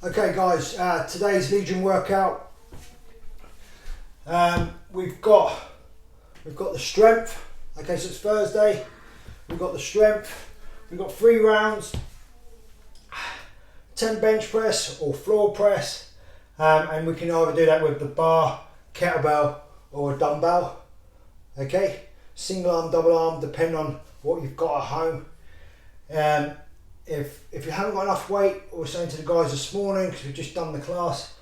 Okay guys, today's Legion workout. We've got the strength. Okay, so it's Thursday. We've got the strength. We've got 3 rounds, 10 bench press or floor press, and we can either do that with the bar, kettlebell, or a dumbbell. Okay, single arm, double arm, depending on what you've got at home. If you haven't got enough weight, I was saying to the guys this morning, because we've just done the class,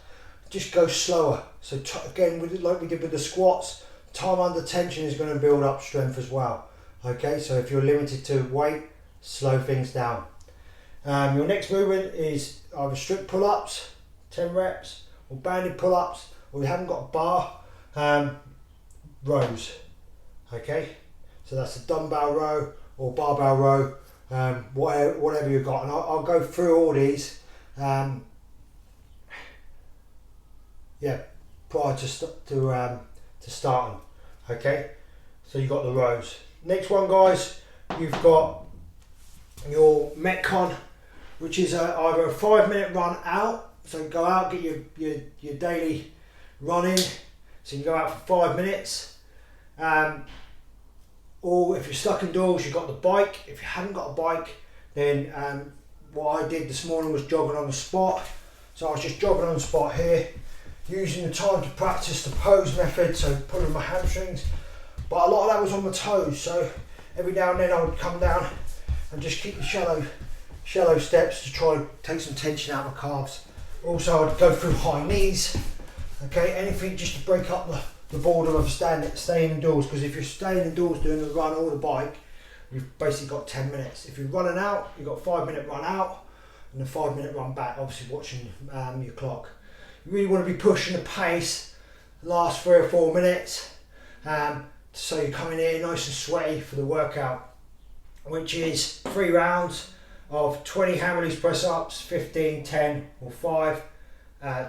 just go slower. So again, like we did with the squats, time under tension is going to build up strength as well. Okay, so if you're limited to weight, slow things down. Your next movement is either strict pull-ups, 10 reps, or banded pull-ups, or you haven't got a bar, rows. Okay, so that's a dumbbell row or barbell row. Whatever you've got, and I'll go through all these prior to starting. Okay, so you've got the rows. Next one, guys, you've got your Metcon, which is either a 5-minute run out, so go out, get your daily run in, so you can go out for 5 minutes. Or if you're stuck indoors, you've got the bike. If you haven't got a bike, then what I did this morning was jogging on the spot. So I was just jogging on the spot here, using the time to practice the pose method, so pulling my hamstrings. But a lot of that was on my toes, so every now and then I would come down and just keep the shallow steps to try to take some tension out of my calves. Also, I'd go through high knees. Okay, anything just to break up the border of staying indoors, because if you're staying indoors doing the run or the bike, you've basically got 10 minutes. If you're running out, you've got a 5-minute run out and a 5-minute run back, obviously watching your clock. You really want to be pushing the pace the last 3 or 4 minutes, so you're coming in nice and sweaty for the workout, which is 3 rounds of 20 hand release press ups, 15, 10 or 5,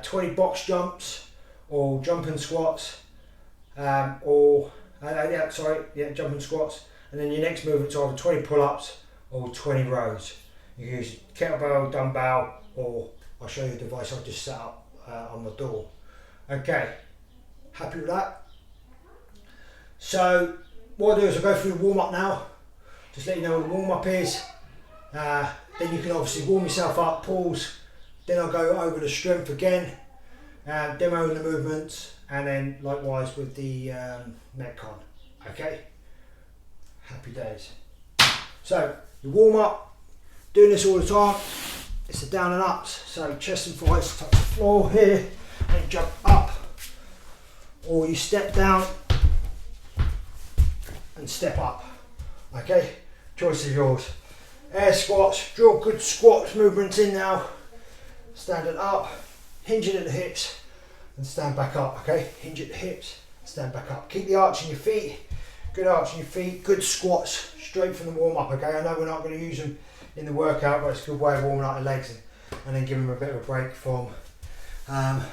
20 box jumps or jumping squats, jumping squats, and then your next movement's either 20 pull-ups or 20 rows. You can use kettlebell, dumbbell, or I'll show you the device I just set up on the door. Okay, happy with that? So what I'll do is I'll go through the warm-up now, just let you know what the warm-up is. Then you can obviously warm yourself up, pause, then I'll go over the strength again, demoing the movements, and then likewise with the Metcon. Okay, happy days. So you warm up, doing this all the time. It's the down and ups, so chest and thighs touch the floor here, and jump up, or you step down and step up. Okay, choice is yours. Air squats, draw good squats movements in now, standing up, hinging at the hips, and stand back up. Okay, hinge at the hips, stand back up. Keep the arch in your feet, good arch in your feet, good squats straight from the warm up. Okay, I know we're not going to use them in the workout, but it's a good way of warming up the legs and then giving them a bit of a break from the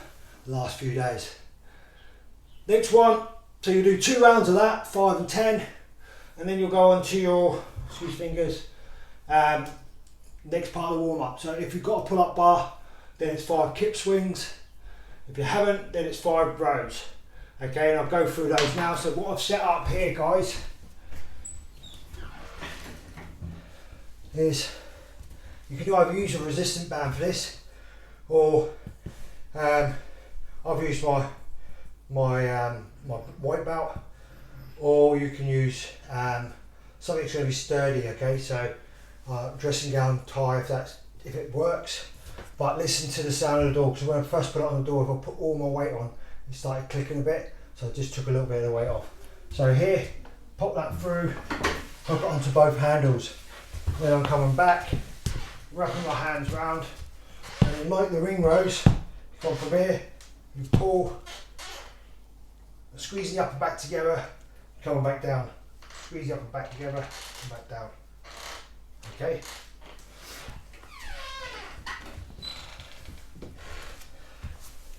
last few days. Next one, so you do 2 rounds of that, 5 and 10, and then you'll go on to your, next part of the warm up. So if you've got a pull up bar, then it's 5 kip swings. If you haven't, then it's 5 rows. Okay, and I'll go through those now. So what I've set up here, guys, is you can either use a resistant band for this, or I've used my white belt, or you can use something that's going to be sturdy. Okay, so dressing gown tie if it works. But listen to the sound of the door, because when I first put it on the door, if I put all my weight on, it started clicking a bit, so I just took a little bit of the weight off. So here, pop that through, hook it onto both handles. Then I'm coming back, wrapping my hands round, and then like the ring rows, you come from here, you pull, squeeze the upper back together, coming back down. Squeeze the upper back together, come back down. Okay.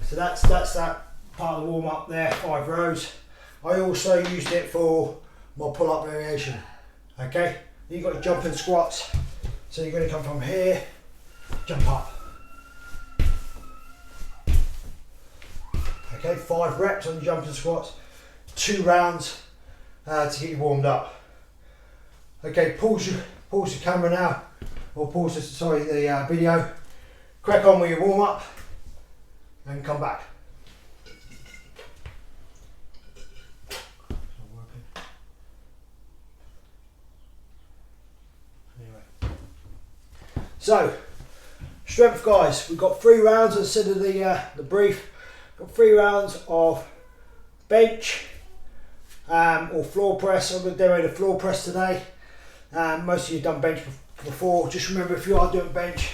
So that's that part of the warm up there, 5 rows. I also used it for my pull up variation. Okay, you've got your jumping squats. So you're going to come from here, jump up, Okay, 5 reps on the jumping squats, 2 rounds to get you warmed up. Okay, pause the camera now, or pause the video. Crack on with your warm up, and come back. So, strength guys, we've got 3 rounds instead of the brief. Got 3 rounds of bench or floor press. I'm going to demo the floor press today. Most of you have done bench before. Just remember, if you are doing bench,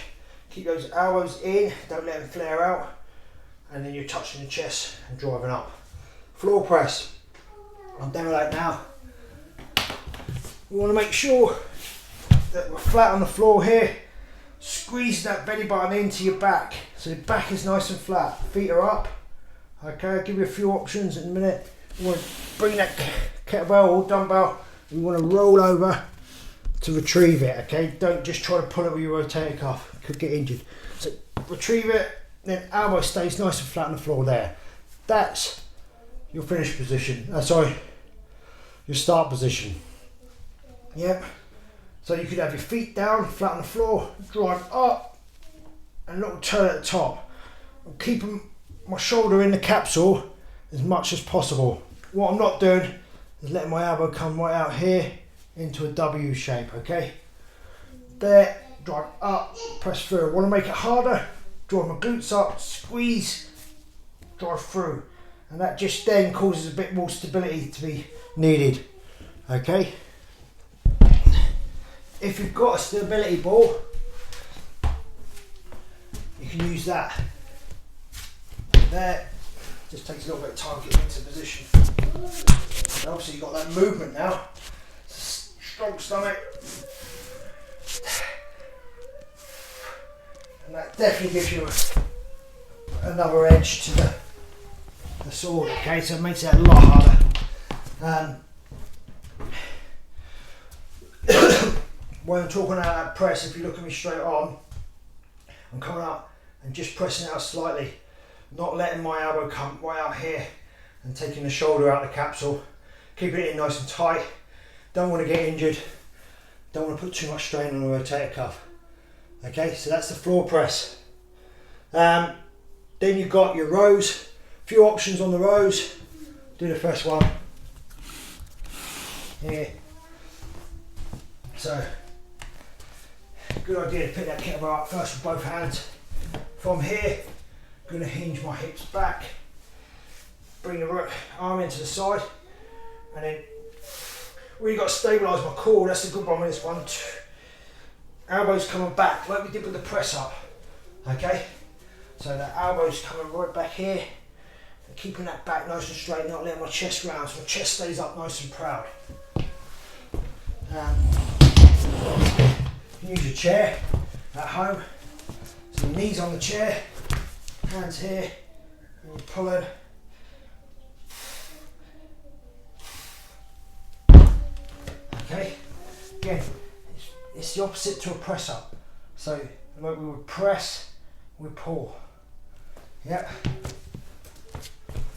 keep those elbows in, don't let them flare out, and then you're touching the chest and driving up. Floor press, I'll demo that now. We want to make sure that we're flat on the floor here. Squeeze that belly button into your back, so your back is nice and flat. Feet are up. Okay, I'll give you a few options in a minute. You want to bring that kettlebell or dumbbell, you want to roll over to retrieve it, okay? Don't just try to pull it with your rotator cuff, you could get injured. So retrieve it, then elbow stays nice and flat on the floor there. That's your finish position, your start position. Yep. So you could have your feet down, flat on the floor, drive up, and a little turn at the top. I'm keeping my shoulder in the capsule as much as possible. What I'm not doing is letting my elbow come right out here into a W shape, okay? There, drive up, press through. I want to make it harder, drive my glutes up, squeeze, drive through. And that just then causes a bit more stability to be needed, okay? If you've got a stability ball, you can use that. There, just takes a little bit of time getting into position. And obviously you've got that movement now. Strong stomach. And that definitely gives you another edge to the sword, okay? So it makes it a lot harder. When I'm talking about that press, if you look at me straight on, I'm coming up and just pressing out slightly, not letting my elbow come right out here and taking the shoulder out of the capsule, keeping it in nice and tight. Don't want to get injured, don't want to put too much strain on the rotator cuff. Okay, so that's the floor press. Then you've got your rows, few options on the rows. Do the first one here. So, good idea to pick that kettlebell up first with both hands. From here, I'm going to hinge my hips back, bring the arm into the side, and then really got to stabilise my core. That's the good one with this one. Elbows coming back, like we did with the press up. Okay, so the elbows coming right back here, and keeping that back nice and straight, not letting my chest round, so my chest stays up nice and proud. Use your chair at home. So your knees on the chair, hands here, and you're pulling. Okay, again, it's the opposite to a press up. So like we would press, we pull. Yep.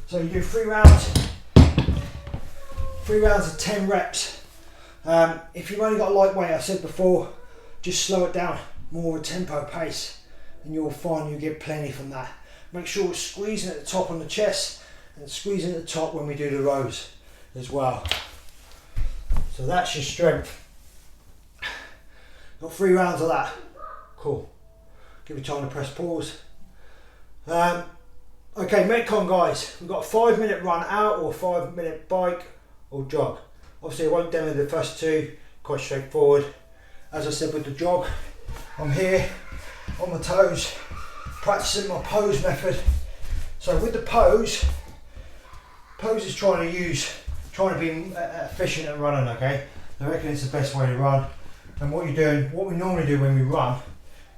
So you do 3 rounds. 3 rounds of 10 reps. If you've only got a light weight, I said before, just slow it down, more of a tempo pace, and you'll find you get plenty from that. Make sure we're squeezing at the top on the chest and squeezing at the top when we do the rows as well. So that's your strength. Got 3 rounds of that. Cool. Give you time to press pause. Okay, Metcon guys, we've got a 5-minute run out or a 5-minute bike or jog. Obviously I won't demo the first 2, quite straightforward. As I said with the jog, I'm here on my toes, practicing my pose method. So with the pose is trying to be efficient at running, okay? I reckon it's the best way to run. And what we normally do when we run,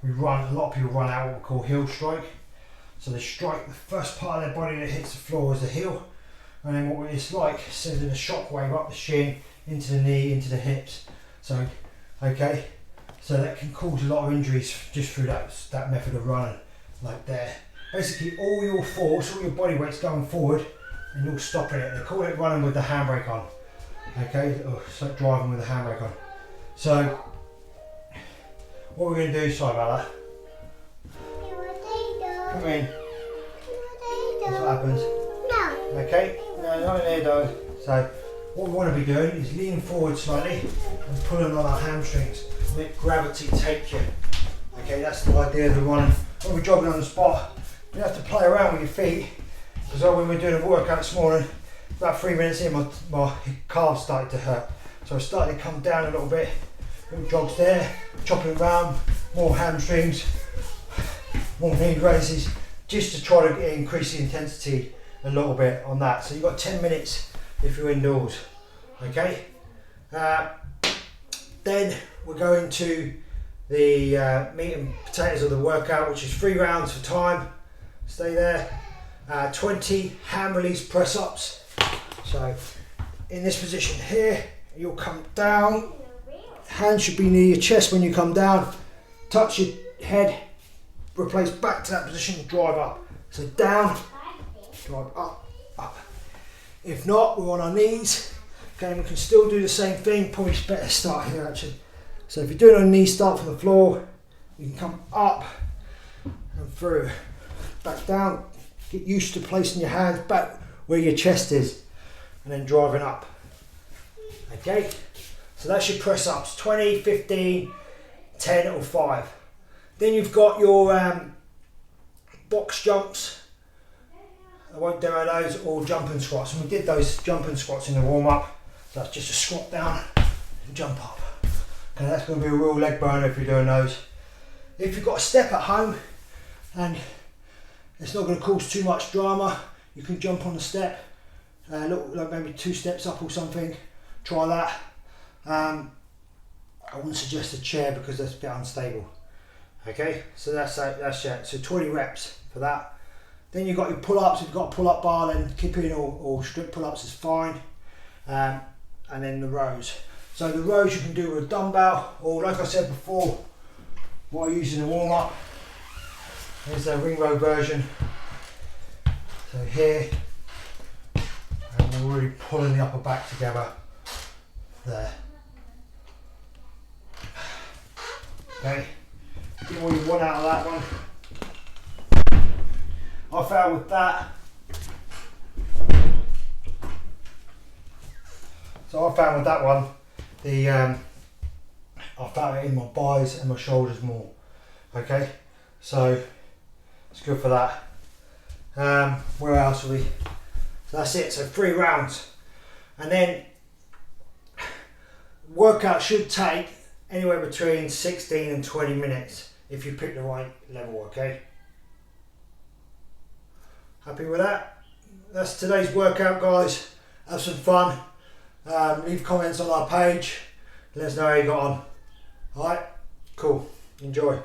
a lot of people run out what we call heel strike. So they strike the first part of their body that hits the floor is the heel. And then what it's like, sending a shock wave up the shin, into the knee, into the hips. So, okay, so that can cause a lot of injuries just through that method of running, like there. basically all your force, all your body weight's going forward and you're stopping it. They call it running with the handbrake on. Okay, or it's like driving with the handbrake on. So what we're going to do, sorry about that. Come in. That's what happens. No. Okay, no, not in there though. So what we want to be doing is leaning forward slightly and pulling on our hamstrings. Let gravity take you. Okay, that's the idea of the running. When we're jogging on the spot, you have to play around with your feet. Because when we were doing a workout this morning, about 3 minutes in, my calves started to hurt. So I started to come down a little bit. Little jogs there, chopping around, more hamstrings, more knee raises, just to try to increase the intensity a little bit on that. So you've got 10 minutes if you're indoors. Okay. Then we're going to the meat and potatoes of the workout, which is 3 rounds for time. Stay there. 20 hand release press ups. So in this position here, you'll come down. Hands should be near your chest when you come down. Touch your head. Replace back to that position. Drive up. So down. Drive up. Up. If not, we're on our knees. Okay, we can still do the same thing. Probably better start here actually. So if you're doing on knees, start from the floor. You can come up and through. Back down. Get used to placing your hands back where your chest is. And then driving up. Okay. So that's your press ups. 20, 15, 10 or 5. Then you've got your box jumps. I won't demo those, or jumping squats. And we did those jumping squats in the warm up. So that's just a squat down and jump up. Okay, that's going to be a real leg burner if you're doing those. If you've got a step at home and it's not going to cause too much drama, you can jump on the step, look like maybe 2 steps up or something. Try that. I wouldn't suggest a chair because that's a bit unstable. Okay, so that's it. So 20 reps for that. Then you've got your pull-ups. If you've got a pull-up bar, then kipping or strip pull-ups is fine. And then the rows. So the rows you can do with a dumbbell, or like I said before, what I use in the warm-up. Here's the ring row version. So here, and we're really pulling the upper back together. There. Okay. Get all you want out of that one. I found with that. So I found with that one, I found it in my buys and my shoulders more. Okay, so it's good for that. Where else are we? So that's it. So 3 rounds, and then workout should take anywhere between 16 and 20 minutes if you pick the right level. Okay. Happy with that? That's today's workout, guys. Have some fun. Leave comments on our page. Let us know how you got on. Alright, cool. Enjoy.